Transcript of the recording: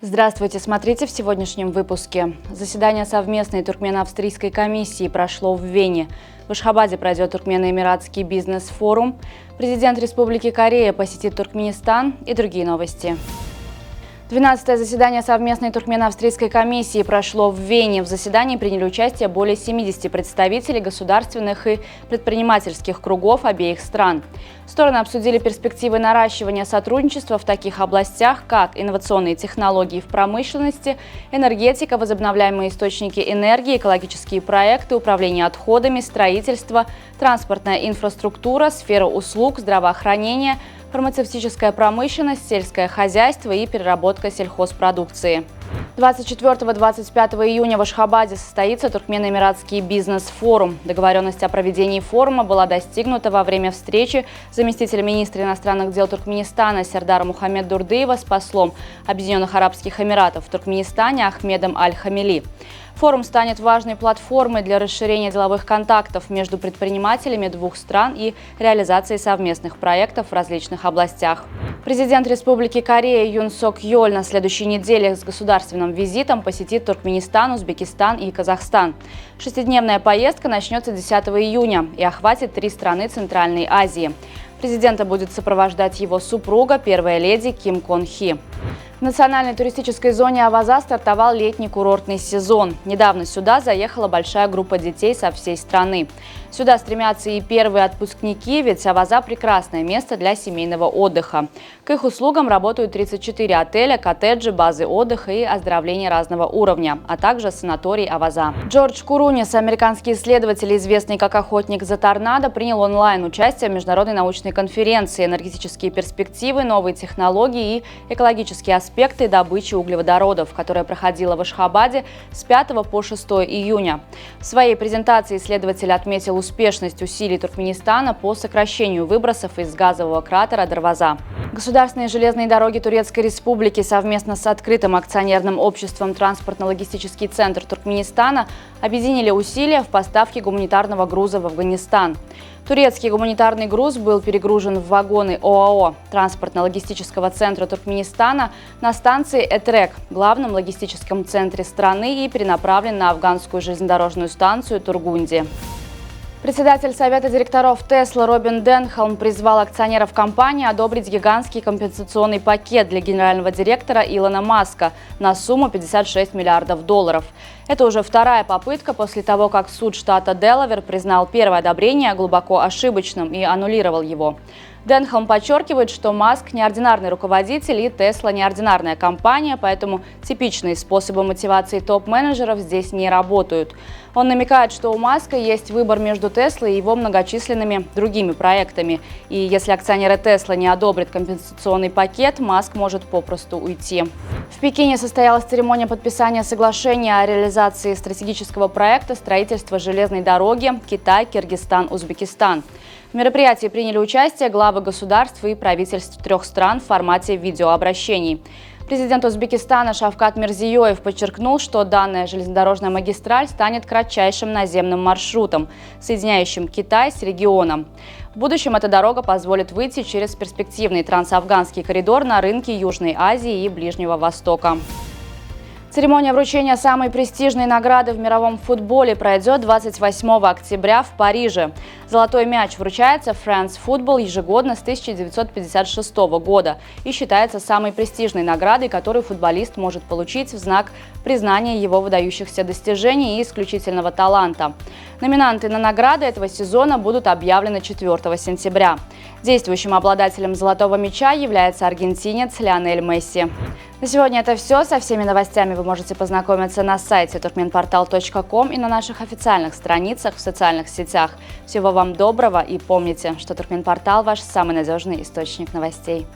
Здравствуйте, смотрите в сегодняшнем выпуске. Заседание совместной туркмено-австрийской комиссии прошло в Вене. В Ашхабаде пройдет туркмено-эмиратский бизнес-форум. Президент Республики Корея посетит Туркменистан и другие новости. 12-е заседание совместной туркмено-австрийской комиссии прошло в Вене. В заседании приняли участие более 70 представителей государственных и предпринимательских кругов обеих стран. Стороны обсудили перспективы наращивания сотрудничества в таких областях, как инновационные технологии в промышленности, энергетика, возобновляемые источники энергии, экологические проекты, управление отходами, строительство, транспортная инфраструктура, сфера услуг, здравоохранение, фармацевтическая промышленность, сельское хозяйство и переработка сельхозпродукции. 24-25 июня в Ашхабаде состоится туркмено-эмиратский бизнес-форум. Договоренность о проведении форума была достигнута во время встречи заместителя министра иностранных дел Туркменистана Сердара Мухаммед-Дурдыева с послом Объединенных Арабских Эмиратов в Туркменистане Ахмедом Аль-Хамили. Форум станет важной платформой для расширения деловых контактов между предпринимателями двух стран и реализации совместных проектов в различных областях. Президент Республики Корея Юн Сок Йоль на следующей неделе с государственным визитом посетит Туркменистан, Узбекистан и Казахстан. Шестидневная поездка начнется 10 июня и охватит 3 страны Центральной Азии. Президента будет сопровождать его супруга, первая леди Ким Кон Хи. В национальной туристической зоне Аваза стартовал летний курортный сезон. Недавно сюда заехала большая группа детей со всей страны. Сюда стремятся и первые отпускники, ведь Аваза – прекрасное место для семейного отдыха. К их услугам работают 34 отеля, коттеджи, базы отдыха и оздоровления разного уровня, а также санаторий Аваза. Джордж Курунис, американский исследователь, известный как охотник за торнадо, принял онлайн-участие в международной научной конференции «Энергетические перспективы, новые технологии и экологические аспекты добычи углеводородов», которая проходила в Ашхабаде с 5 по 6 июня. В своей презентации исследователь отметил успешность усилий Туркменистана по сокращению выбросов из газового кратера Дарваза. Государственные железные дороги Турецкой Республики совместно с открытым акционерным обществом «Транспортно-логистический центр Туркменистана» объединили усилия в поставке гуманитарного груза в Афганистан. Турецкий гуманитарный груз был перегружен в вагоны ОАО Транспортно-логистического центра Туркменистана на станции Этрек, главном логистическом центре страны, и перенаправлен на афганскую железнодорожную станцию Тургунди. Председатель Совета директоров Tesla Робин Денхолм призвал акционеров компании одобрить гигантский компенсационный пакет для генерального директора Илона Маска на сумму $56 миллиардов. Это уже вторая попытка после того, как суд штата Делавэр признал первое одобрение глубоко ошибочным и аннулировал его. Денхолм подчеркивает, что Маск – неординарный руководитель и Tesla – неординарная компания, поэтому типичные способы мотивации топ-менеджеров здесь не работают. Он намекает, что у Маска есть выбор между Tesla и его многочисленными другими проектами. И если акционеры Tesla не одобрят компенсационный пакет, Маск может попросту уйти. В Пекине состоялась церемония подписания соглашения о реализации стратегического проекта строительства железной дороги Китай, Киргизстан, Узбекистан. В мероприятии приняли участие главы государств и правительств 3 стран в формате видеообращений. Президент Узбекистана Шавкат Мирзиёев подчеркнул, что данная железнодорожная магистраль станет кратчайшим наземным маршрутом, соединяющим Китай с регионом. В будущем эта дорога позволит выйти через перспективный трансафганский коридор на рынки Южной Азии и Ближнего Востока. Церемония вручения самой престижной награды в мировом футболе пройдет 28 октября в Париже. Золотой мяч вручается в France Football ежегодно с 1956 года и считается самой престижной наградой, которую футболист может получить в знак признания его выдающихся достижений и исключительного таланта. Номинанты на награды этого сезона будут объявлены 4 сентября. Действующим обладателем золотого мяча является аргентинец Лионель Месси. На сегодня это все. Со всеми новостями вы можете познакомиться на сайте turkmenportal.com и на наших официальных страницах в социальных сетях. Всего вам доброго и помните, что Туркменпортал – ваш самый надежный источник новостей.